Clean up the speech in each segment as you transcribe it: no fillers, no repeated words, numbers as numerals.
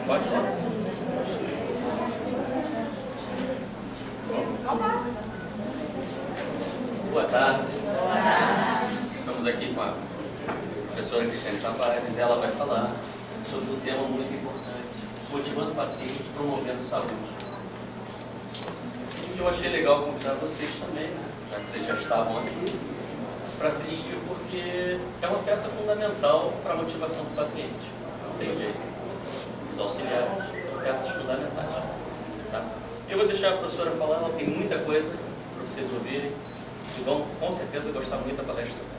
Pode? Boa tarde. Estamos aqui com a professora Cristiane Tavares e ela vai falar sobre um tema muito importante: motivando o paciente, promovendo saúde. E eu achei legal convidar vocês também, né? Já que vocês já estavam aqui, para assistir, porque é uma peça fundamental para a motivação do paciente. Não tem jeito. Os auxiliares são peças fundamentais. Tá? Eu vou deixar a professora falar, ela tem muita coisa para vocês ouvirem e vão com certeza gostar muito da palestra dela.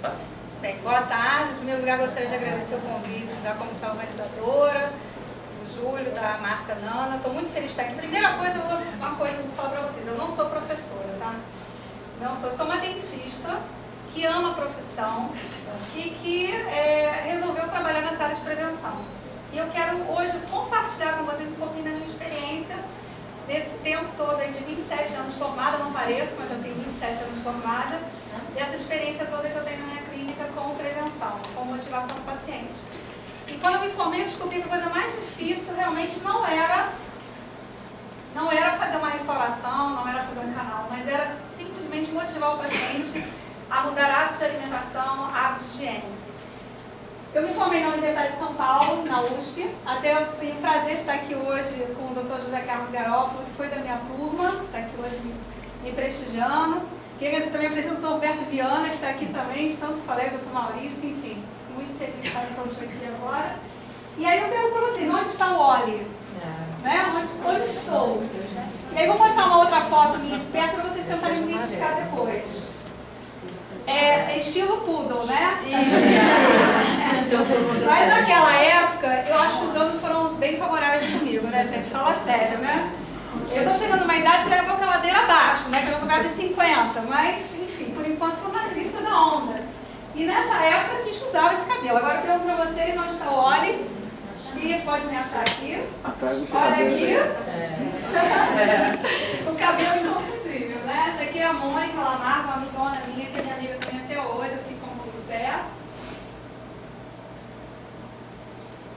Tá? Bem, boa tarde. Em primeiro lugar, gostaria de agradecer o convite da comissão organizadora, do Júlio, da Márcia Nana. Estou muito feliz de estar aqui. Primeira coisa, uma coisa que eu vou falar para vocês: eu não sou professora, tá? Não sou, eu sou uma dentista que ama a profissão e que resolveu trabalhar nessa área de prevenção. E eu quero hoje compartilhar com vocês um pouquinho da minha experiência desse tempo todo aí de 27 anos formada, não pareço, mas eu tenho 27 anos formada, dessa experiência toda que eu tenho na minha clínica com prevenção, com motivação do paciente. E quando eu me formei, eu descobri que a coisa mais difícil realmente não era fazer uma restauração, não era fazer um canal, mas era simplesmente motivar o paciente a mudar hábitos de alimentação, hábitos de higiene. Eu me formei na Universidade de São Paulo, na USP, até eu tenho o prazer de estar aqui hoje com o Dr. José Carlos Garofalo, que foi da minha turma, está aqui hoje me prestigiando. Queria agradecer também o presidente Dr. Roberto Viana, que está aqui também, de tantos colegas, Dr. Maurício, enfim, muito feliz de estar com todos aqui agora. E aí eu pergunto para vocês, onde está o Oli? Né? Onde estou? E aí vou mostrar uma outra foto minha de perto para vocês tentarem me identificar depois. É estilo poodle, né? Mas naquela época, eu acho que os anos foram bem favoráveis comigo, né, gente? Fala sério, né? Eu tô chegando numa idade que leva a ladeira abaixo, né? Que eu já tô perto dos 50, mas, enfim, por enquanto estou na crista da onda. E nessa época a gente usava esse cabelo. Agora eu pergunto pra vocês onde está o Oli. E pode me achar aqui. Atrás do Olha aqui. O cabelo inconfundível, né? Essa aqui é a Mônica Lamarca, uma amigona minha, que é minha amiga também até hoje, assim como o Zé.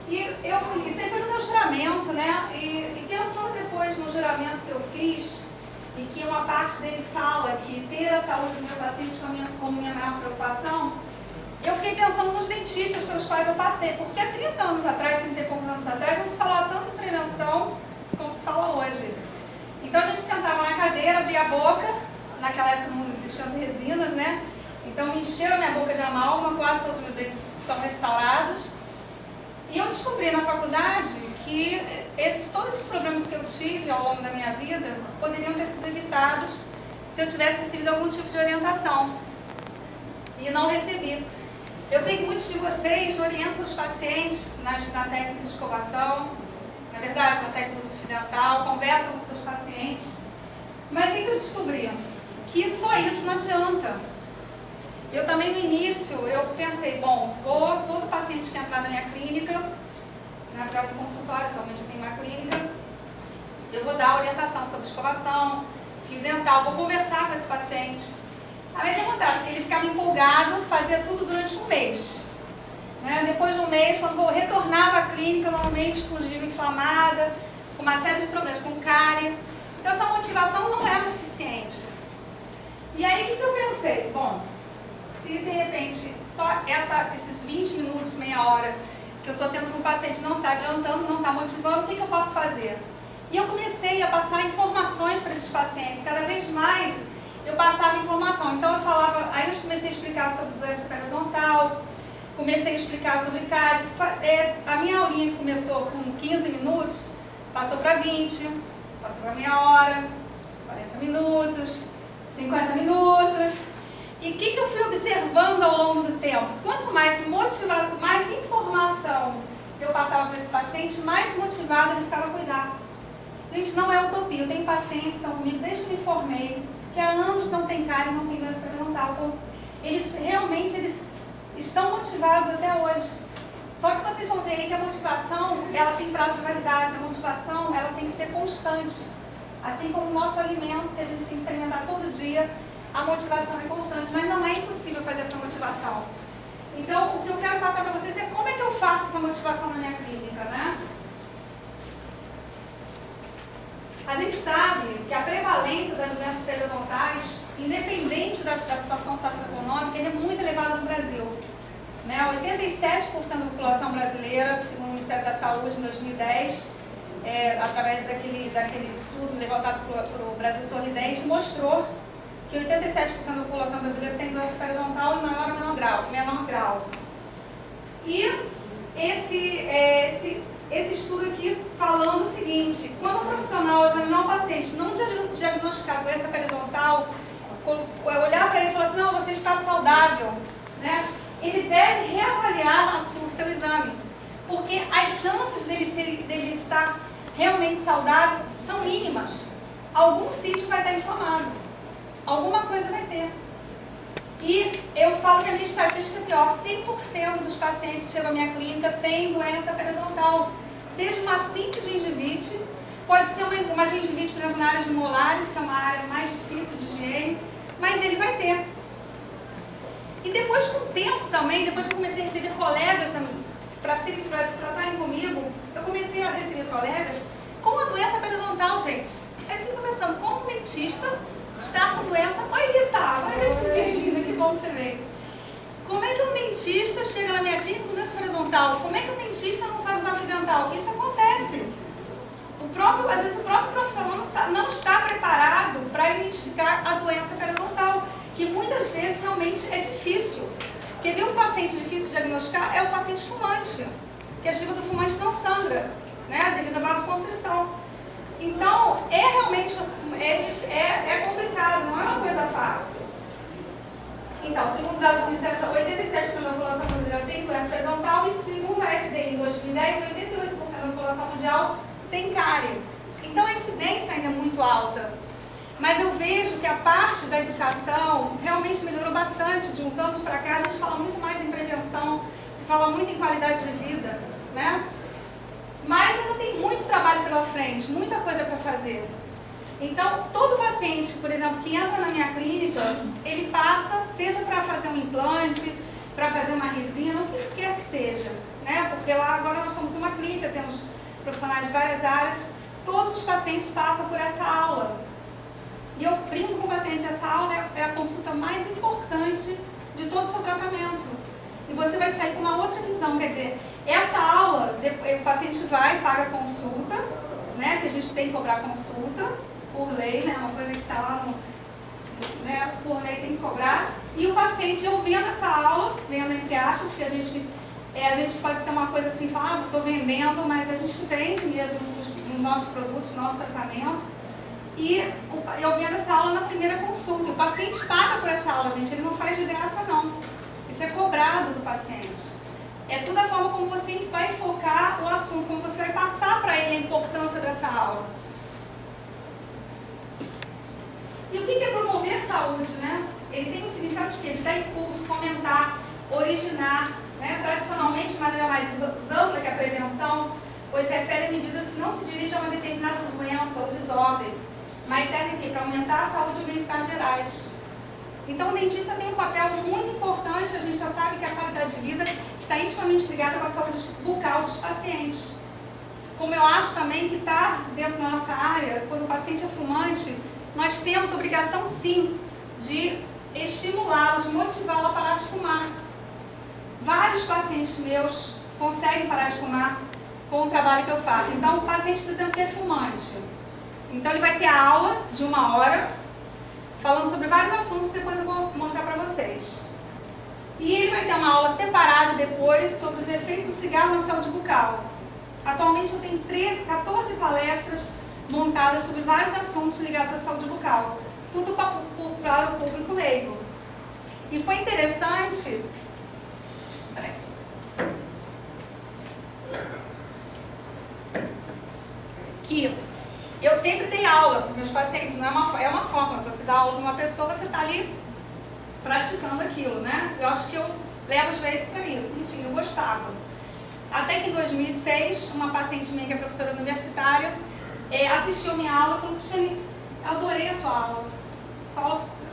Isso aí foi no meu juramento, né? E pensando depois no juramento que eu fiz, e que uma parte dele fala que ter a saúde do meu paciente como minha maior preocupação, eu fiquei pensando nos dentistas pelos quais eu passei, porque há 30 anos atrás, 30 e poucos anos atrás, não se falava tanto em prevenção como se fala hoje. Então a gente sentava na cadeira, abria a boca, naquela época não existiam as resinas, né? Então me encheram minha boca de amálgama, quase todos os meus dentes são restaurados. E eu descobri na faculdade que todos esses problemas que eu tive ao longo da minha vida poderiam ter sido evitados se eu tivesse recebido algum tipo de orientação. E não recebi. Eu sei que muitos de vocês orientam seus pacientes na técnica de escovação, na verdade, na técnica do fio dental, conversam com seus pacientes. Mas o que eu descobri? Que só isso não adianta. Eu também no início, eu pensei, bom, todo paciente que entrar na minha clínica, na verdade no consultório, atualmente eu tenho uma clínica, eu vou dar orientação sobre escovação, fio dental, vou conversar com esse paciente. Aí o que acontece? Ele ficava empolgado, fazia tudo durante um mês. Né? Depois de um mês, quando eu retornava à clínica, normalmente com gengiva inflamada, com uma série de problemas, com cárie. Então essa motivação não era o suficiente. E aí o que eu pensei? Bom, se de repente só esses 20 minutos, meia hora que eu estou tendo com o paciente não está adiantando, não está motivando, o que eu posso fazer? E eu comecei a passar informações para esses pacientes, cada vez mais eu passava informação. Então eu falava, aí eu comecei a explicar sobre doença periodontal, comecei a explicar sobre cárie. A minha aulinha que começou com 15 minutos, passou para 20, passou para meia hora, 40 minutos, 50 minutos. E o que eu fui observando ao longo do tempo? Quanto mais motivado, mais informação eu passava para esse paciente, mais motivado ele ficava a cuidar. Gente, não é utopia. Eu tenho pacientes que estão comigo desde que me formei, que há anos não tem cárie, não tem doença periodontal. Eles estão motivados até hoje. Só que vocês vão ver aí que a motivação, ela tem prazo de validade, a motivação, ela tem que ser constante. Assim como o nosso alimento, que a gente tem que se alimentar todo dia, a motivação é constante, mas não é impossível fazer essa motivação. Então, o que eu quero passar para vocês é como é que eu faço essa motivação na minha clínica, né? A gente sabe que a prevalência das doenças periodontais, independente da situação socioeconômica, ele é muito elevada no Brasil. Né? 87% da população brasileira, segundo o Ministério da Saúde, em 2010, através daquele estudo levantado para o Brasil Sorridente, mostrou que 87% da população brasileira tem doença periodontal em maior ou menor grau. E esse estudo aqui falando o seguinte: quando um profissional examinar um paciente, não diagnosticar doença periodontal, olhar para ele e falar assim, não, você está saudável, né? Ele deve reavaliar o seu exame, porque as chances dele estar realmente saudável são mínimas. Algum sítio vai estar inflamado, alguma coisa vai ter. E eu falo que a minha estatística é pior: 100% dos pacientes que chegam à minha clínica têm doença periodontal. Seja uma simples gengivite, pode ser uma gengivite, por exemplo, na área de molares, que é uma área mais difícil de higiene, mas ele vai ter. E depois, com o tempo também, depois que eu comecei a receber colegas para se tratarem comigo, eu comecei a receber colegas com a doença periodontal, gente. Aí você começando, como um dentista está com doença. Oi, Rita, agora eu te vi, linda, que bom você veio. Como é que um dentista chega na minha clínica com doença periodontal? Como é que um dentista não sabe usar fio dental? Isso acontece. Às vezes o próprio profissional não está preparado para identificar a doença periodontal, que muitas vezes realmente é difícil. Quer ver um paciente difícil de diagnosticar? É o paciente fumante, porque a gengiva do fumante não sangra, né, devido à vasoconstrição. Então, realmente complicado, não é uma coisa fácil. Então, segundo dados do Ministério da Saúde, 87% da população brasileira tem doença periodontal e, segundo a FDA em 2010, 88% da população mundial tem cárie. Então, a incidência ainda é muito alta. Mas eu vejo que a parte da educação realmente melhorou bastante. De uns anos para cá, a gente fala muito mais em prevenção, se fala muito em qualidade de vida, né? Mas ainda tem muito trabalho pela frente, muita coisa para fazer. Então, todo paciente, por exemplo, que entra na minha clínica, ele passa, seja para fazer um implante, para fazer uma resina, o que quer que seja, né? Porque lá agora nós somos uma clínica, temos profissionais de várias áreas, todos os pacientes passam por essa aula. E eu brinco com o paciente, essa aula é a consulta mais importante de todo o seu tratamento. E você vai sair com uma outra visão, quer dizer, essa aula, o paciente vai, paga a consulta, né, que a gente tem que cobrar consulta, por lei, né, uma coisa que está lá né, por lei tem que cobrar. E o paciente, eu vendo essa aula, vendo entre aspas, porque a gente pode ser uma coisa assim, falar, estou vendendo, mas a gente vende mesmo os nossos produtos, nosso tratamento. E eu vendo essa aula na primeira consulta. O paciente paga por essa aula, gente, ele não faz de graça, não. Isso é cobrado do paciente. É toda a forma como você vai focar o assunto, como você vai passar para ele a importância dessa aula. E o que é promover saúde, né? Ele tem um significado de quê? De dar impulso, fomentar, originar, né? Tradicionalmente, de maneira mais ampla que a prevenção, pois se refere a medidas que não se dirigem a uma determinada doença ou desordem, mas servem para aumentar a saúde e o bem-estar gerais. Então, o dentista tem um papel muito importante. A gente já sabe que a qualidade de vida está intimamente ligada com a saúde bucal dos pacientes. Como eu acho também que está dentro da nossa área, quando o paciente é fumante, nós temos obrigação, sim, de estimulá-lo, de motivá-lo a parar de fumar. Vários pacientes meus conseguem parar de fumar com o trabalho que eu faço. Então, o paciente, por exemplo, que é fumante, então ele vai ter a aula de 1 hora, falando sobre vários assuntos que depois eu vou mostrar para vocês. E ele vai ter uma aula separada depois sobre os efeitos do cigarro na saúde bucal. Atualmente eu tenho 14 palestras montadas sobre vários assuntos ligados à saúde bucal. Tudo para o público leigo. E foi interessante... que eu sempre dei aula para meus pacientes, não é uma forma, você dá aula para uma pessoa, você está ali praticando aquilo, né? Eu acho que eu levo jeito para isso, enfim, eu gostava. Até que em 2006, uma paciente minha, que é professora universitária, assistiu a minha aula e falou: Cristiane, eu adorei a sua aula,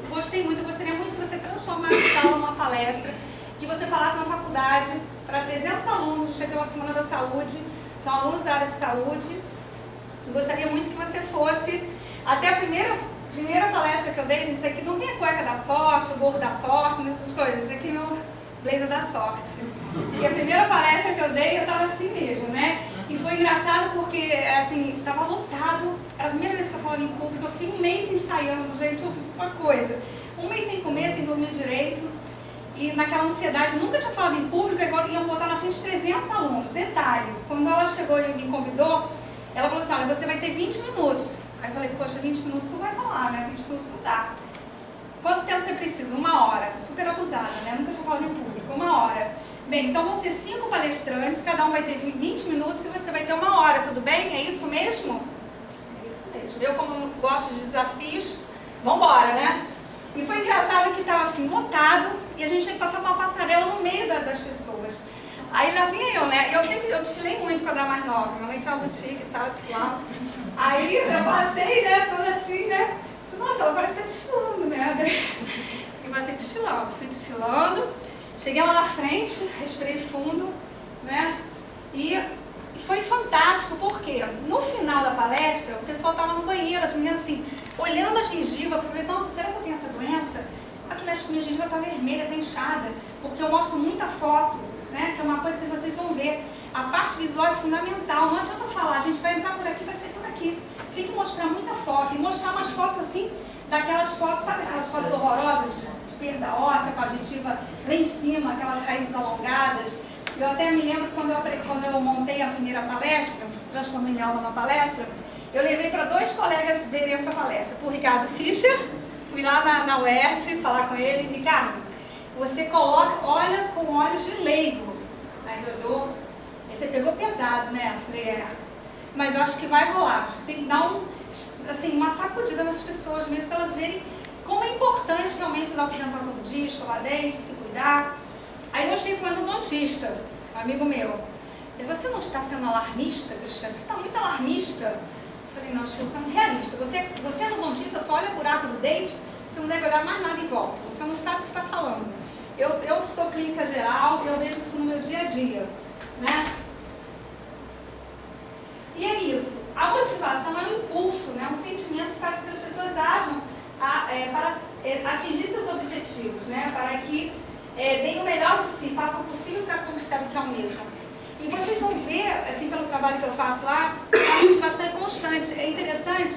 gostei muito, eu gostaria muito que você transformasse essa aula numa palestra, que você falasse na faculdade para 300 alunos, a gente vai ter uma semana da saúde, são alunos da área de saúde, Gostaria muito que você fosse, até a primeira palestra que eu dei, gente, isso aqui não tem a cueca da sorte, o gorro da sorte, essas coisas, isso aqui é meu blazer da sorte. E a primeira palestra que eu dei, eu tava assim mesmo, né? E foi engraçado porque, assim, tava lotado, era a primeira vez que eu falava em público, eu fiquei um mês ensaiando, gente, uma coisa. Um mês sem comer, sem dormir direito, e naquela ansiedade, nunca tinha falado em público, agora iam botar na frente 300 alunos. Detalhe, quando ela chegou e me convidou, ela falou assim, olha, você vai ter 20 minutos. Aí eu falei, poxa, 20 minutos não vai rolar, né? 20 minutos não dá. Quanto tempo você precisa? 1 hora. Super abusada, né? Nunca tinha falado em público. 1 hora. Bem, então vão ser 5 palestrantes, cada um vai ter 20 minutos e você vai ter 1 hora, tudo bem? É isso mesmo? É isso mesmo. Eu, como gosto de desafios, vambora, né? E foi engraçado que estava assim, lotado, e a gente tinha que passar uma passarela no meio das pessoas. Aí lá vinha eu, né? Eu desfilei muito quando era mais nova, minha mãe tinha uma boutique e tal, desfilava. Aí eu passei, né, toda assim, né? Nossa, ela parece estar desfilando, né? E passei desfilando, fui desfilando, cheguei lá na frente, respirei fundo, né? E foi fantástico, porque no final da palestra, o pessoal estava no banheiro, as meninas assim, olhando a gengiva, para ver, nossa, será que eu tenho essa doença? Aqui minha gengiva está vermelha, está inchada, porque eu mostro muita foto, né? Que é uma coisa que vocês vão ver. A parte visual é fundamental, não adianta falar, a gente vai entrar por aqui, vai sair por aqui. Tem que mostrar muita foto, e mostrar umas fotos assim, daquelas fotos, sabe aquelas fotos horrorosas de perda óssea, com a gengiva lá em cima, aquelas raízes alongadas. Eu até me lembro quando eu montei a primeira palestra, transformei minha aula numa palestra, eu levei para 2 colegas verem essa palestra, para o Ricardo Fischer, fui lá na UERJ falar com ele, Ricardo, você olha com olhos de leigo. Aí ele olhou, aí você pegou pesado, né? Eu falei, mas eu acho que vai rolar, acho que tem que dar uma sacudida nas pessoas mesmo, para elas verem como é importante realmente usar o fio dental todo dia, escovar dente, se cuidar. Aí eu mostrei para o endodontista, um amigo meu. Ele, você não está sendo alarmista, Cristiane? Você está muito alarmista. Eu falei, não, estou sendo realista. Você é endodontista, só olha o buraco do dente, você não deve olhar mais nada em volta. Você não sabe o que está falando. Eu sou clínica geral, eu vejo isso no meu dia a dia, né? E é isso. A motivação é um impulso, né? Um sentimento que faz com que as pessoas ajam para atingir seus objetivos, né? Para que deem o melhor de si, façam o possível para conquistar o que almejam. E vocês vão ver, assim, pelo trabalho que eu faço lá, a motivação é constante. É interessante,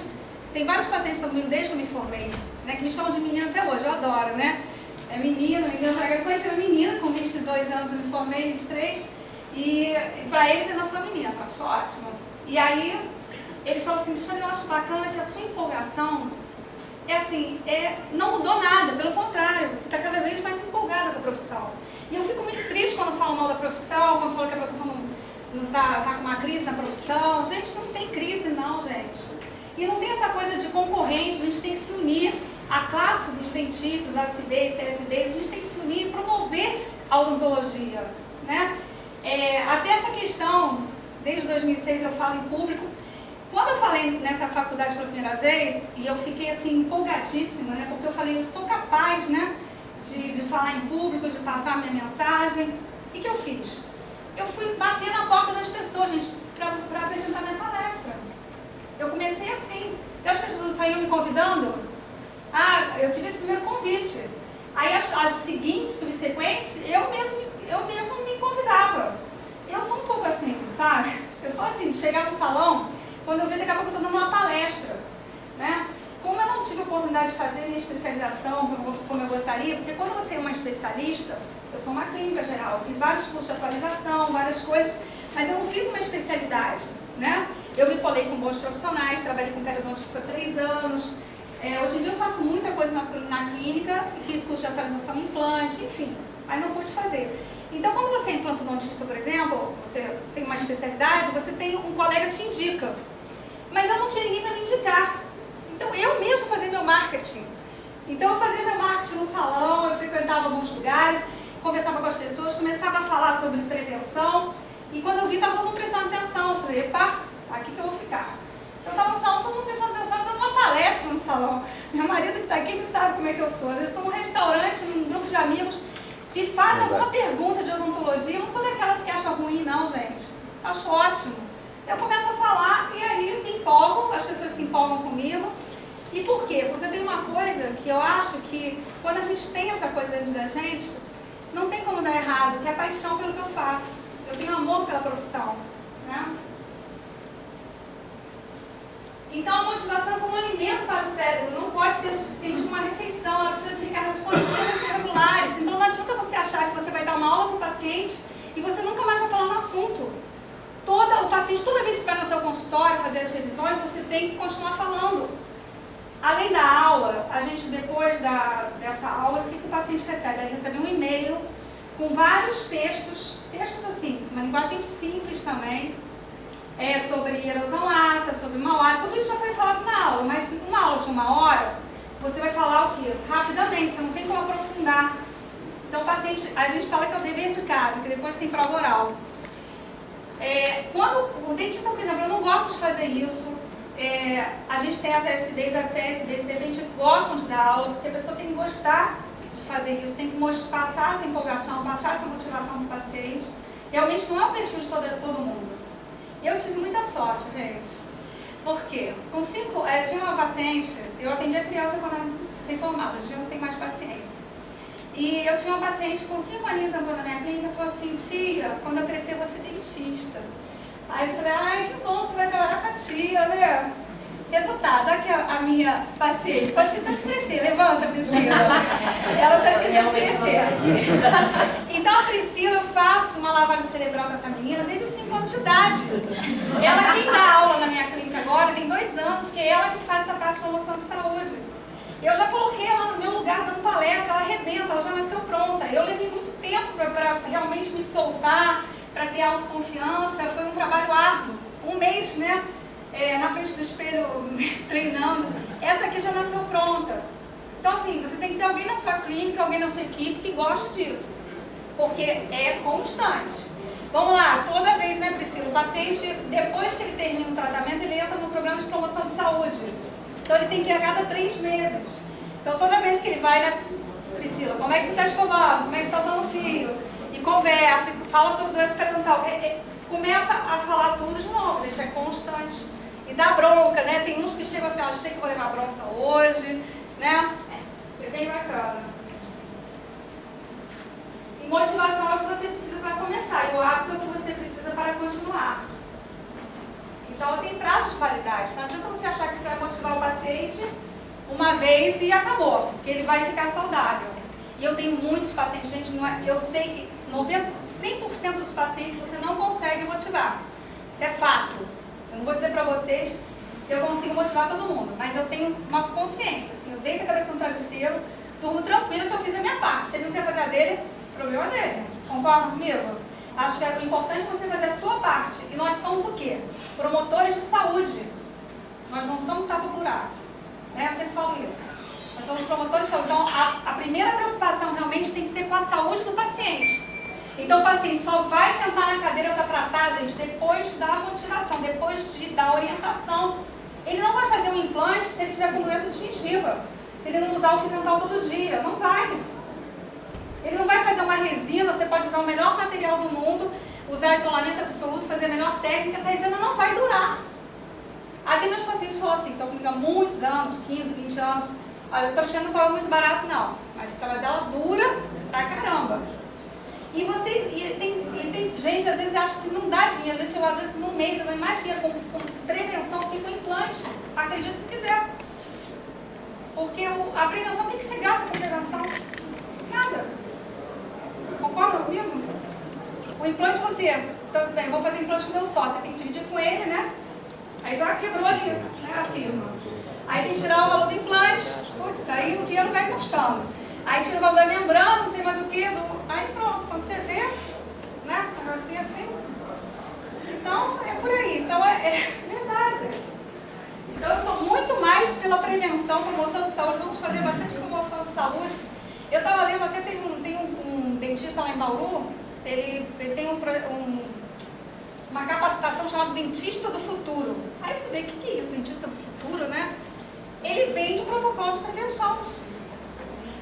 tem vários pacientes que estão comigo desde que eu me formei, né? Que me chamam de menina até hoje, eu adoro, né? É menina, eu conheci uma menina com 22 anos, eu me formei, 23, e para eles eu não sou menina, eu acho ótimo. E aí, eles falam assim, Cristiane, eu acho bacana que a sua empolgação não mudou nada, pelo contrário, você está cada vez mais empolgada com a profissão. E eu fico muito triste quando falam mal da profissão, quando falam que a profissão não está com uma crise na profissão. Gente, não tem crise não, gente. E não tem essa coisa de concorrente, a gente tem que se unir. A classe dos dentistas, ACBs, TSBs, a gente tem que se unir e promover a odontologia, né? Até essa questão, desde 2006 eu falo em público. Quando eu falei nessa faculdade pela primeira vez, e eu fiquei assim empolgadíssima, né? Porque eu falei, eu sou capaz, né? De falar em público, de passar a minha mensagem. O que eu fiz? Eu fui bater na porta das pessoas, gente, para apresentar minha palestra. Eu comecei assim. Você acha que as pessoas saíam me convidando? Eu tive esse primeiro convite. Aí as seguintes, subsequentes, eu mesmo me convidava. Eu sou um pouco assim, sabe? Eu sou assim, de chegar no salão, quando eu vejo, daqui a pouco eu estou dando uma palestra, né? Como eu não tive a oportunidade de fazer minha especialização como eu gostaria, porque quando você é uma especialista, eu sou uma clínica geral, eu fiz vários cursos de atualização, várias coisas, mas eu não fiz uma especialidade, né? Eu me colei com bons profissionais, trabalhei com periodontista há 3 anos, hoje em dia eu faço muita coisa na clínica, fiz curso de atualização em implante, enfim, mas não pude fazer. Então, quando você é implantodontista, por exemplo, você tem uma especialidade, você tem um colega que te indica, mas eu não tinha ninguém para me indicar. Então, eu mesmo fazia meu marketing. Então, eu fazia meu marketing no salão, eu frequentava bons lugares, conversava com as pessoas, começava a falar sobre prevenção, e quando eu vi, estava todo mundo prestando atenção. Eu falei, epa, aqui que eu vou ficar. Então, eu estava no salão, todo mundo prestando atenção, dando uma palestra no salão. Meu marido que está aqui, ele sabe como é que eu sou. Às vezes estou num restaurante, num grupo de amigos, se faz alguma pergunta de odontologia, eu não sou daquelas que acham ruim, não, gente. Acho ótimo. Eu começo a falar e aí me empolgam, as pessoas se empolgam comigo. E por quê? Porque tem uma coisa que eu acho que quando a gente tem essa coisa dentro da gente, não tem como dar errado, que é a paixão pelo que eu faço. Eu tenho amor pela profissão, né? Então a motivação é como um alimento para o cérebro, não pode ter o suficiente de uma refeição, ela precisa de cargas contínuas e regulares. Então não adianta você achar que você vai dar uma aula para o paciente e você nunca mais vai falar no assunto. O paciente, toda vez que vai no teu consultório fazer as revisões, você tem que continuar falando. Além da aula, a gente depois dessa aula, o que o paciente recebe? Ele recebe um e-mail com vários textos assim, uma linguagem simples também, sobre erosão ácida, sobre mau hálito, tudo isso já foi falado na aula, mas numa aula de 1 hora, você vai falar o quê? Rapidamente, você não tem como aprofundar. Então o paciente, a gente fala que é o dever de casa, que depois tem prova oral. Quando o dentista, por exemplo, eu não gosto de fazer isso, a gente tem as SBs, as TSBs, de repente gostam de dar aula, porque a pessoa tem que gostar de fazer isso, tem que passar essa empolgação, passar essa motivação para o paciente. Realmente não é o perfil de todo mundo. Eu tive muita sorte, gente. Por quê? Tinha uma paciente, eu atendia criança quando era recém-formada, hoje eu não tenho mais paciência. E eu tinha uma paciente com 5 aninhos entrou na minha clínica e falou assim: tia, quando eu crescer eu vou ser dentista. Aí eu falei: ai, que bom, você vai trabalhar com a tia, né? Resultado, aqui a minha paciente só esqueceu de crescer. Levanta, Priscila. Ela só esqueceu de crescer. Então a Priscila, eu faço uma lavagem cerebral com essa menina desde os 5 anos de idade. Ela quem dá aula na minha clínica agora, tem 2 anos, que é ela que faz essa parte de promoção de saúde. Eu já coloquei ela no meu lugar dando palestra, ela arrebenta, ela já nasceu pronta. Eu levei muito tempo para realmente me soltar, para ter autoconfiança, foi um trabalho árduo. 1 mês, né? Na frente do espelho, treinando. Essa aqui já nasceu pronta. Então, assim, você tem que ter alguém na sua clínica, alguém na sua equipe que goste disso. Porque é constante. Vamos lá, toda vez, né, Priscila? O paciente, depois que ele termina o tratamento, ele entra no programa de promoção de saúde. Então, ele tem que ir a cada 3 meses. Então, toda vez que ele vai, né, Priscila, como é que você está escovando? Como é que você está usando o fio? E conversa, fala sobre doença periodontal. Começa a falar tudo de novo, gente, é constante. E dá bronca, né? Tem uns que chegam assim: eu sei que vou levar bronca hoje, né? É bem bacana. E motivação é o que você precisa para começar, e o hábito é o que você precisa para continuar. Então, tem prazo de validade. Não adianta você achar que você vai motivar o paciente uma vez e acabou, porque ele vai ficar saudável. E eu tenho muitos pacientes, gente, eu sei que 100% dos pacientes você não consegue motivar. Isso é fato. Eu não vou dizer para vocês que eu consigo motivar todo mundo, mas eu tenho uma consciência. Assim, eu deito a cabeça no travesseiro, durmo tranquilo que eu fiz a minha parte. Se ele não quer fazer a dele, o problema é dele. Concordam comigo? Acho que é importante você fazer a sua parte. E nós somos o quê? Promotores de saúde. Nós não somos tapa-buraco. Eu sempre falo isso. Nós somos promotores de saúde. Então, a primeira preocupação realmente tem que ser com a saúde do paciente. Então o paciente só vai sentar na cadeira para tratar, gente, depois da motivação, depois da orientação. Ele não vai fazer um implante se ele tiver com doença de gengiva, se ele não usar o fio dental todo dia, não vai. Ele não vai fazer uma resina, você pode usar o melhor material do mundo, usar isolamento absoluto, fazer a melhor técnica, essa resina não vai durar. Aí meus pacientes falam assim, estão comigo há muitos anos, 15, 20 anos, olha, eu estou achando que não é muito barato não, mas o trabalho dela dura pra caramba. E tem gente, às vezes, acha que não dá dinheiro. Gente, às vezes, no mês, eu não imagino, com prevenção, que com implante. Acredite se quiser. Porque a prevenção, o que você gasta com prevenção? Nada. Concorda comigo? O implante, tudo bem, vou fazer implante com meu sócio, tem que dividir com ele, né? Aí já quebrou ali, né, a firma. Aí tem que tirar o valor do implante. Putz, aí o dinheiro vai gastando. Aí tira o valor da membrana, não sei mais o que, aí pronto, quando você vê, né, um negocinho assim. Então, é por aí. Então, é verdade. Então, eu sou muito mais pela prevenção, promoção de saúde. Vamos fazer bastante promoção de saúde. Eu estava lendo, até tem um dentista lá em Bauru, ele tem uma capacitação chamada Dentista do Futuro. Aí eu fui ver, o que é isso, Dentista do Futuro, né? Ele vende o protocolo de prevenção.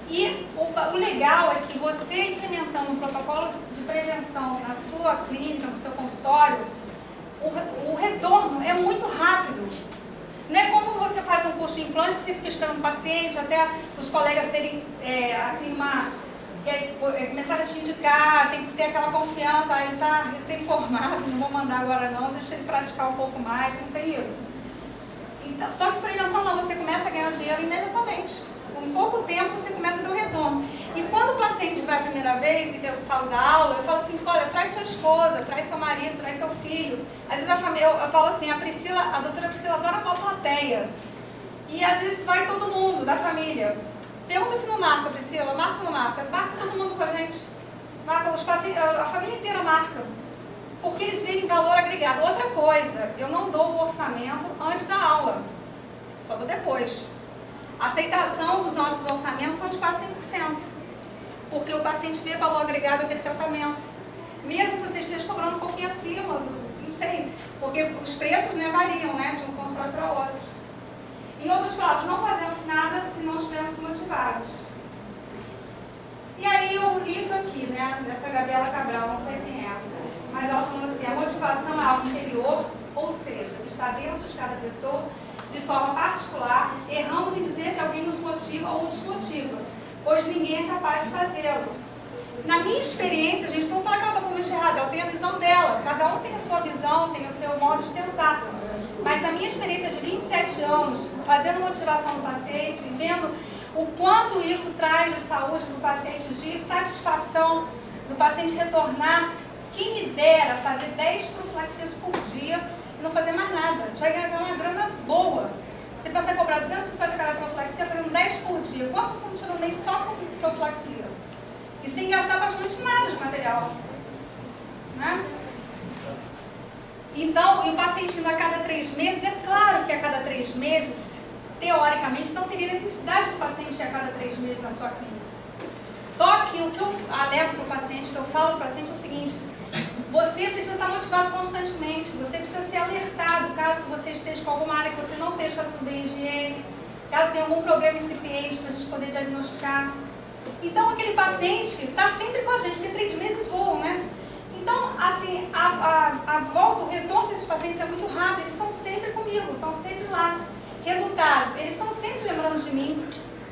E o legal é que você implementando um protocolo de prevenção na sua clínica, no seu consultório, o retorno é muito rápido. curso de implante que você fica esperando o paciente, até os colegas terem, assim, começar a te indicar, tem que ter aquela confiança, ele está recém-formado, não vou mandar agora não, a gente tem que praticar um pouco mais, não tem isso. Então, só que prevenção não, você começa a ganhar dinheiro imediatamente. Com pouco tempo você começa a ter o retorno. E quando o paciente vai a primeira vez, e eu falo da aula, eu falo assim, olha, traz sua esposa, traz seu marido, traz seu filho. Às vezes eu falo assim, a doutora Priscila adora uma plateia. E às vezes vai todo mundo da família. Pergunta se não marca, Priscila, marca ou não marca? Marca todo mundo com a gente. Marca os pacientes, a família inteira marca. Porque eles veem valor agregado. Outra coisa, eu não dou o orçamento antes da aula, só dou depois. A aceitação dos nossos orçamentos são de quase 100%, porque o paciente vê valor agregado àquele tratamento. Mesmo que você esteja cobrando um pouquinho acima, não sei, porque os preços, né, variam, né, de um consultório para outro. Em outros fatos, não fazemos nada se não estivermos motivados. E aí, isso aqui, né, dessa Gabriela Cabral, não sei quem é, mas ela falando assim, a motivação é algo interior, ou seja, está dentro de cada pessoa, de forma particular, erramos em dizer que alguém nos motiva ou desmotiva, pois ninguém é capaz de fazê-lo. Na minha experiência, gente, não vou falar que ela está totalmente errada, ela tem a visão dela, cada um tem a sua visão, tem o seu modo de pensar. Mas na minha experiência de 27 anos, fazendo motivação do paciente, vendo o quanto isso traz de saúde do paciente, de satisfação do paciente retornar, quem me dera fazer 10 profilaxias por dia e não fazer mais nada, já ia ganhar uma grana boa. Você passa a cobrar 250 cada profilaxia, fazendo 10 por dia. Quanto você não tira no mês só com profilaxia? E sem gastar praticamente nada de material. Né? Então, e o paciente indo a cada 3 meses, é claro que a cada 3 meses, teoricamente, não teria necessidade do paciente ir a cada 3 meses na sua clínica. Só que o que eu alego para o paciente, o que eu falo para o paciente é o seguinte, você precisa estar motivado constantemente, você precisa ser alertado caso você esteja com alguma área que você não esteja fazendo bem a higiene, caso tenha algum problema incipiente para a gente poder diagnosticar. Então, aquele paciente está sempre com a gente, porque 3 meses voam, né? Então, assim, a volta, o retorno desses pacientes é muito rápido, eles estão sempre comigo, estão sempre lá. Resultado, eles estão sempre lembrando de mim,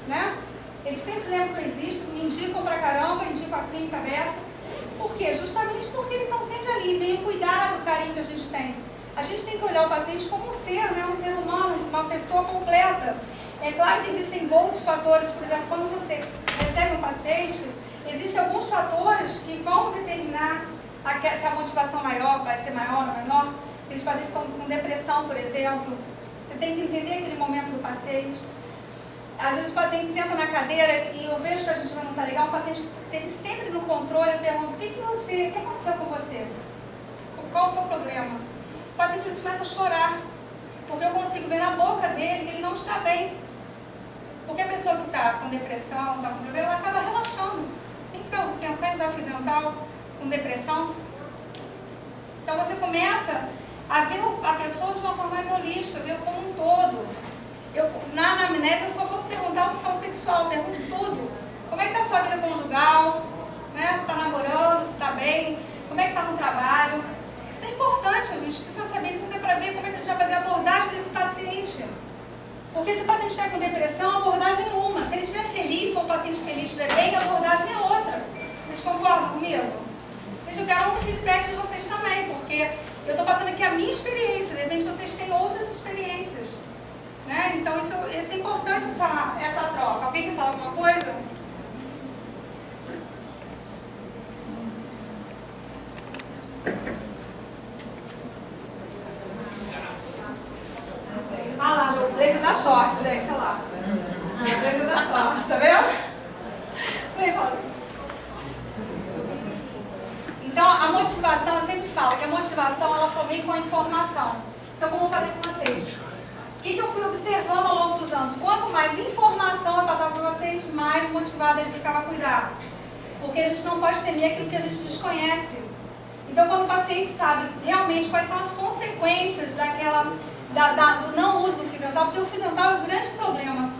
né? Eles sempre lembram que eu existo, me indicam pra caramba, indicam a clínica dessa. Por quê? Justamente porque eles estão sempre ali, vem o cuidado, o carinho que a gente tem. A gente tem que olhar o paciente como um ser, né? Um ser humano, uma pessoa completa. É claro que existem outros fatores, por exemplo, quando você recebe um paciente, existem alguns fatores que vão determinar se a motivação maior vai ser maior ou menor. Aqueles pacientes estão com depressão, por exemplo, você tem que entender aquele momento do paciente. Às vezes o paciente senta na cadeira e eu vejo que a gente não está legal, o paciente tem sempre no controle, eu pergunto, o que aconteceu com você? Qual o seu problema? O paciente começa a chorar, porque eu consigo ver na boca dele que ele não está bem. Porque a pessoa que está com depressão, está com problema, ela acaba relaxando. Quem pensar em usar fio dental com depressão? Então você começa a ver a pessoa de uma forma mais holística, ver como um todo. Na anamnese eu só vou perguntar a opção sexual, pergunto tudo. Como é que está a sua vida conjugal? Né? Está namorando, se está bem? Como é que está no trabalho? Isso é importante, a gente precisa saber isso até para ver como é que a gente vai fazer a abordagem desse paciente. Porque se o paciente estiver com depressão, a abordagem é uma. Se ele estiver feliz, se for um paciente feliz, estiver bem, a abordagem é outra. Vocês concordam comigo? Eu quero um feedback de vocês também, porque eu estou passando aqui a minha experiência, de repente vocês têm outras experiências. Né? Então isso é importante, essa troca. Alguém quer falar alguma coisa? Ah lá, o blazer da sorte, gente, olha lá. O blazer da sorte, tá vendo? Vem, Paulo. Então, a motivação, eu sempre falo que a motivação ela só vem com a informação. Então, como eu falei com vocês, o que eu fui observando ao longo dos anos? Quanto mais informação eu passava para vocês, mais motivado ele ficava a cuidar. Porque a gente não pode temer aquilo que a gente desconhece. Então, quando o paciente sabe realmente quais são as consequências do não uso do fio dental, porque o fio dental é o grande problema.